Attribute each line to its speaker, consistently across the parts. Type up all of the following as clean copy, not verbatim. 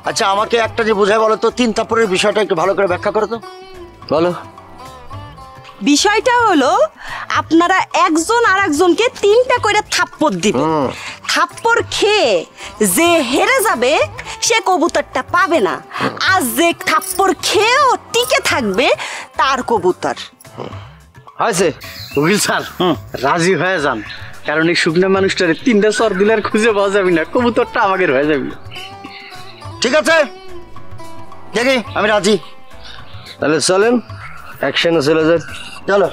Speaker 1: আচ্ছা আমাকে একটা যে বোঝায় বলো তো, 3 থাপ্পড়ের বিষয়টা একটু ভালো করে ব্যাখ্যা করো তো।
Speaker 2: বলো।
Speaker 3: বিষয়টা হলো আপনারা একজন আর একজনকে 3টা করে থাপ্পড় দিবেন। থাপ্পড় খেয়ে যে হেরে যাবে সে কবুতরটা পাবে না, আর যে থাপ্পড় খেয়েও টিকে থাকবে তার কবুতর।
Speaker 2: হয়েছে
Speaker 4: উকিল স্যার রাজি হয়ে যান, কারণ এই শুকনা মানুষটারে 3টা চর দিলে আর খুঁজে পাওয়া যাবে না, কবুতরটা আমাদের হয়ে যাবে।
Speaker 1: ঠিক আছে দেখি, আমি রাজি।
Speaker 2: তাহলে চলেন অ্যাকশনে চলে যাই।
Speaker 1: চলো।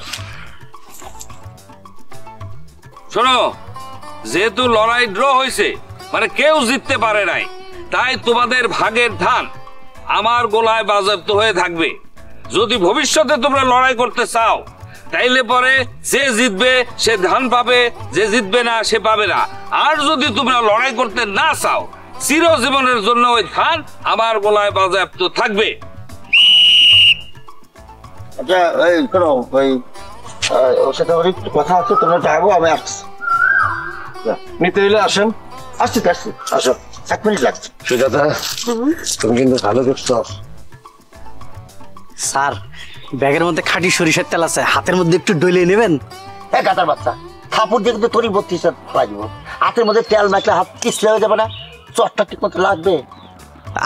Speaker 5: শোনো, যেহেতু লড়াই ড্র হয়েছে, মানে কেউ জিততে পারে নাই, তাই তোমাদের ভাগের ধান আমার গোলায় বাজেয়াপ্ত হয়ে থাকবে। যদি ভবিষ্যতে তোমরা লড়াই করতে চাও তাইলে পরে যে জিতবে সে ধান পাবে, যে জিতবে না সে পাবে না। আর যদি তোমরা লড়াই করতে না চাও, চিরজীবনের জন্য ওই ধান আমার গোলায় বাজেয়াপ্ত থাকবে।
Speaker 1: আচ্ছা এই শোনো, ওর সাথে আমার একটু কথা আছে, তোমরা যাবো, আমি আসছি।
Speaker 2: নিতে হইলে আসেন।
Speaker 1: আসছি আসছি, আসো, 1 মিনিট লাগছে।
Speaker 2: সুজাতা তুমি কিন্তু ভালো করছো।
Speaker 4: স্যার ব্যাগের মধ্যে খাঁটি সরিষার তেল আছে, হাতের মধ্যে একটু ডলে নেবেন।
Speaker 1: হ্যাঁ গাদার বাচ্চা, থাপুর দিয়ে কিন্তু তোরই 32 ফেলা দিব। হাতের মধ্যে তেল মাখলে হাত কিসলে হয়ে যাবে না? চটটা ঠিক মতো লাগবে।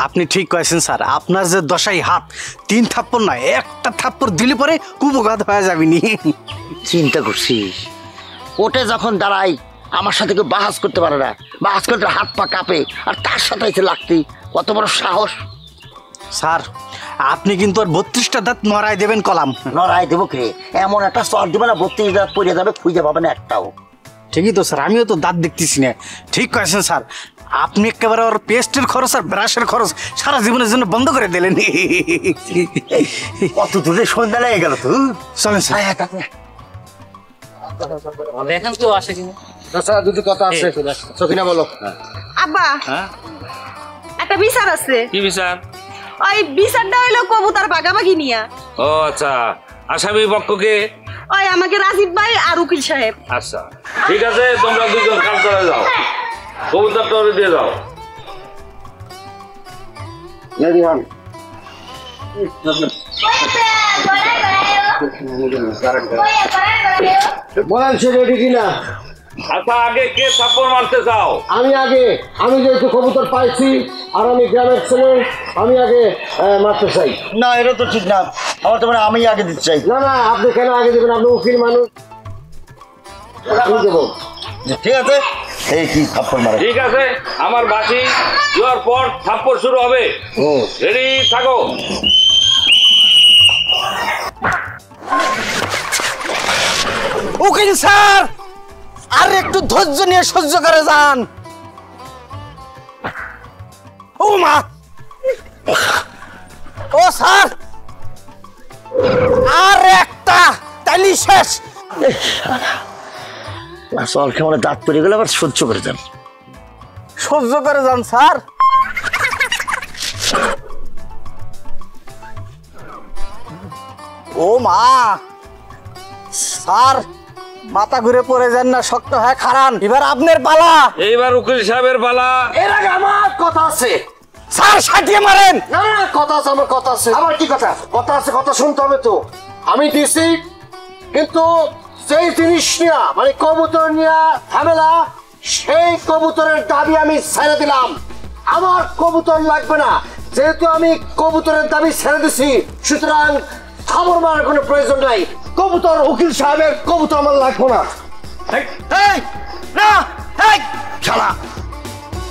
Speaker 4: আপনি ঠিক কয়েছেন স্যার, আপনার যে দশাই হাত, 3 থাপ্পড় নয়, একটা থাপ্পড় দিলে পরে কুপঘাত হয়ে যাবেনি।
Speaker 1: চিন্তা করছিস, ওটে যখন দাঁড়াই আমার সাথে কেউ বাহাস করতে পারে না, বাহাস করতে হাত পা কাঁপে, আর তার সাথে এসে লাগতেই কত বড় সাহস।
Speaker 4: স্যার আপনি কিন্তু আর 32টা দাঁত নড়াই দেবেন কলাম।
Speaker 1: লড়াই দেবো কে? এমন একটা চর দিবে না 32 দাঁত পড়ে যাবে, খুঁজে পাবে না একটাও।
Speaker 4: ঠিকই তো স্যার, আমিও তো দাঁত দেখতেছি না। ঠিক কয়েছেন স্যার, আপনি একেবারে ওর পেস্টের খরচ আর ব্রাশের খরচ সারা জীবনের জন্য বন্ধ করে দিলেন।
Speaker 1: কত দূরে সন্ধ্যা লেগে গেল তো।
Speaker 4: চলেন স্যার।
Speaker 6: দেখেন তো আসে কিনা।
Speaker 2: দুটো কথা আছে, সকিনা বলো।
Speaker 3: আব্বা একটা বিচার আছে।
Speaker 5: কি বিচার?
Speaker 3: ওই বিচারটা হইলো কবুতর ভাগাভাগি নিয়া।
Speaker 5: ও আচ্ছা, আসামি পক্ষকে?
Speaker 3: ওই আমাকে রাজীব ভাই আর উকিল সাহেব।
Speaker 5: আচ্ছা ঠিক আছে, তোমরা দুজন কাজ করে যাও, কবুতরটা ওরে দিয়ে দাও।
Speaker 2: বলেন সে রেডি কিনা?
Speaker 5: আচ্ছা আগে কে থাপ্পড় মারতে চাও?
Speaker 2: আমি আগে, আমি যেহেতু কবুতর পাইছি আর আমি গ্রামের ছেলে, আমি আগে মারতে চাই।
Speaker 1: না এটা তো ঠিক না, আমার তো মানে আমি আগে দিতে চাই।
Speaker 2: না না, আপনি কেন আগে দেবেন? আপনি উকিল মানুষ, আমি দেবো।
Speaker 1: ঠিক আছে, এই কি থাপ্পড় মারে।
Speaker 5: ঠিক আছে, আমার বাসি দেওয়ার পর থাপ্পড় শুরু হবে। রেডি থাকো।
Speaker 4: উকিল স্যার আর একটু ধৈর্য নিয়ে সহ্য করে যান। ও মা, ও স্যার আর একটা তাইলে শেষ।
Speaker 1: চল কেমন দাঁত পড়ে গেলে আবার সহ্য করে যান।
Speaker 4: সহ্য করে যান স্যার। ও মা, স্যার মাথা ঘুরে পড়ে যান না, শক্ত হয়ে খারান। এবার আপনার পালা।
Speaker 5: এইবার উকিল সাহেবের পালা।
Speaker 2: এর আগে আমার কথা আছে।
Speaker 4: স্যার সাটিয়ে মারেন।
Speaker 2: না না, কথা আছে, আমার কথা আছে।
Speaker 1: আমার কি কথা?
Speaker 2: কথা আছে, কথা শুনতে হবে তো। আমি দিছি, কিন্তু সেই জিনিস নিয়ে মানে কবুতর নিয়ে ঝামেলা, সেই কবুতরের দাবি আমি ছেড়ে দিলাম। আমার কবুতর লাগবে না, যেহেতু আমি কবুতরের দাবি ছেড়ে দিছি, সুতরাং থামর মারার কোনো প্রয়োজন নাই। কবুতর উকিল সাহেবের কবুতর আমার লাগবে না।
Speaker 1: এই না, এই শালা